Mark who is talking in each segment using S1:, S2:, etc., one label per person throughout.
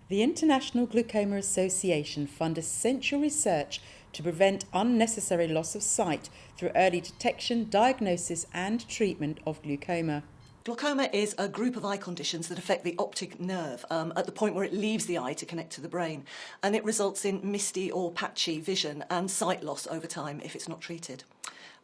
S1: The International Glaucoma Association fund essential research to prevent unnecessary loss of sight through early detection, diagnosis and treatment of glaucoma.
S2: Glaucoma is a group of eye conditions that affect the optic nerve at the point where it leaves the eye to connect to the brain, and it results in misty or patchy vision and sight loss over time if it's not treated.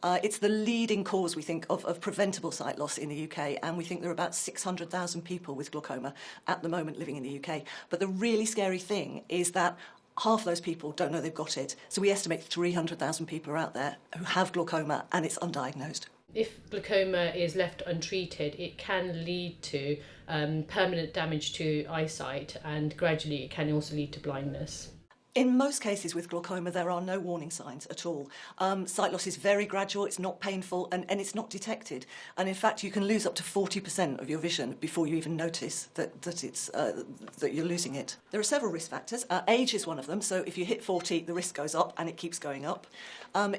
S2: It's the leading cause, we think, of preventable sight loss in the UK, and we think there are about 600,000 people with glaucoma at the moment living in the UK. But the really scary thing is that half those people don't know they've got it. So we estimate 300,000 people are out there who have glaucoma and it's undiagnosed.
S3: If glaucoma is left untreated, it can lead to permanent damage to eyesight, and gradually it can also lead to blindness.
S2: In most cases with glaucoma, there are no warning signs at all. Sight loss is very gradual, it's not painful, and it's not detected. And in fact, you can lose up to 40% of your vision before you even notice that you're losing it. There are several risk factors. Age is one of them, so if you hit 40, the risk goes up, and it keeps going up.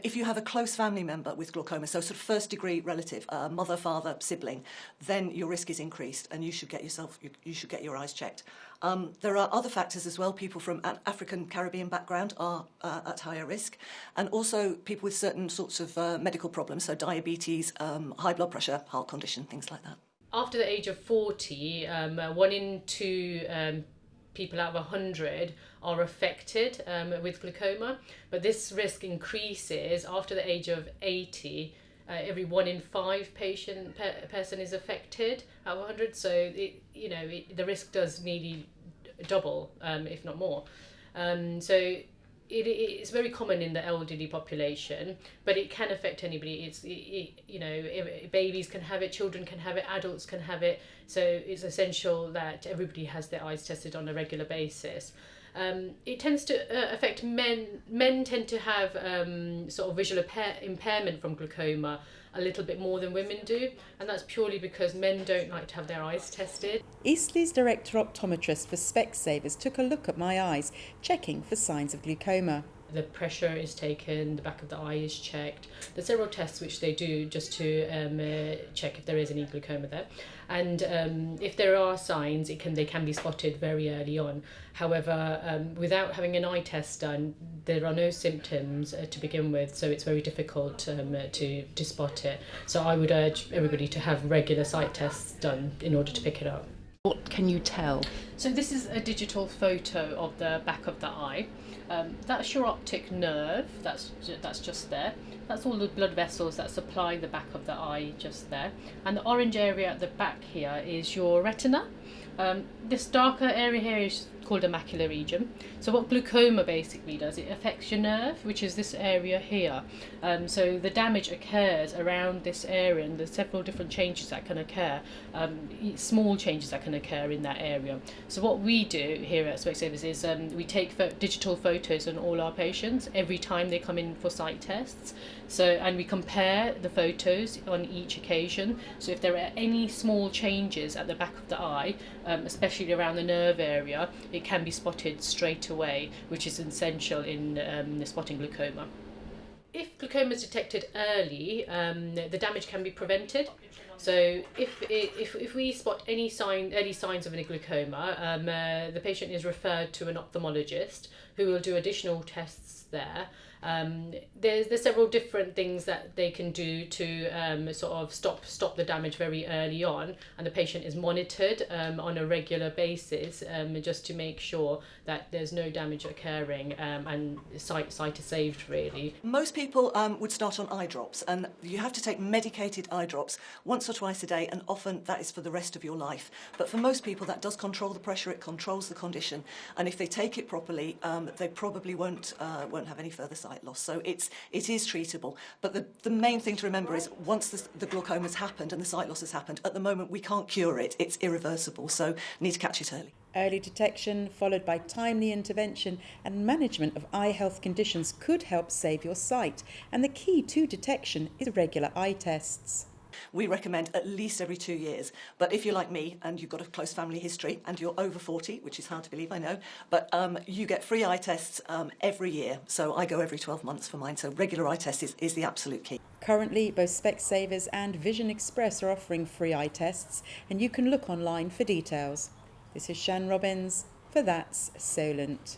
S2: If you have a close family member with glaucoma, so sort of first-degree relative, mother, father, sibling, then your risk is increased, and you should get your eyes checked. There are other factors as well. People from an African Caribbean background are at higher risk, and also people with certain sorts of medical problems, so diabetes, high blood pressure, heart condition, things like that.
S3: After the age of 40, 1 in 2 people out of 100 are affected with glaucoma, but this risk increases after the age of 80. Every 1 in 5 person is affected out of 100, so the risk does nearly double, if not more. So it's very common in the elderly population, but it can affect anybody. Babies can have it, children can have it, adults can have it. So it's essential that everybody has their eyes tested on a regular basis. It tends to affect men. Men tend to have sort of visual impairment from glaucoma a little bit more than women do, and that's purely because men don't like to have their eyes tested.
S1: Eastleigh's director optometrist for Specsavers took a look at my eyes, checking for signs of glaucoma.
S3: The pressure is taken, the back of the eye is checked. There's several tests which they do just to check if there is any glaucoma there. And if there are signs, they can be spotted very early on. However, without having an eye test done, there are no symptoms to begin with, so it's very difficult to spot it. So I would urge everybody to have regular sight tests done in order to pick it up.
S4: What can you tell?
S3: So this is a digital photo of the back of the eye. That's your optic nerve, that's just there. That's all the blood vessels that supply the back of the eye just there. And the orange area at the back here is your retina. This darker area here is called a macular region. So what glaucoma basically does, it affects your nerve, which is this area here. So the damage occurs around this area, and there's several different changes that can occur, small changes that can occur in that area. So what we do here at Specsavers is we take digital photos on all our patients every time they come in for sight tests. And we compare the photos on each occasion. So if there are any small changes at the back of the eye, especially around the nerve area, it can be spotted straight away, which is essential in spotting glaucoma. If glaucoma is detected early, the damage can be prevented. So if we spot any early signs of any glaucoma, the patient is referred to an ophthalmologist who will do additional tests there. There's several different things that they can do to sort of stop the damage very early on, and the patient is monitored on a regular basis just to make sure that there's no damage occurring and sight is saved really.
S2: Most people would start on eye drops, and you have to take medicated eye drops once or twice a day, and often that is for the rest of your life. But for most people that does control the pressure, it controls the condition, and if they take it properly, they probably won't have any further sight loss. So it is treatable. But the main thing to remember is once the glaucoma has happened and the sight loss has happened, at the moment we can't cure it. It's irreversible, so need to catch it early.
S1: Early detection followed by timely intervention and management of eye health conditions could help save your sight, and the key to detection is regular eye tests.
S2: We recommend at least every 2 years. But if you're like me and you've got a close family history and you're over 40, which is hard to believe, I know, but you get free eye tests every year. So I go every 12 months for mine. So regular eye test is the absolute key.
S1: Currently, both Specsavers and Vision Express are offering free eye tests, and you can look online for details. This is Shan Robins for that's Solent.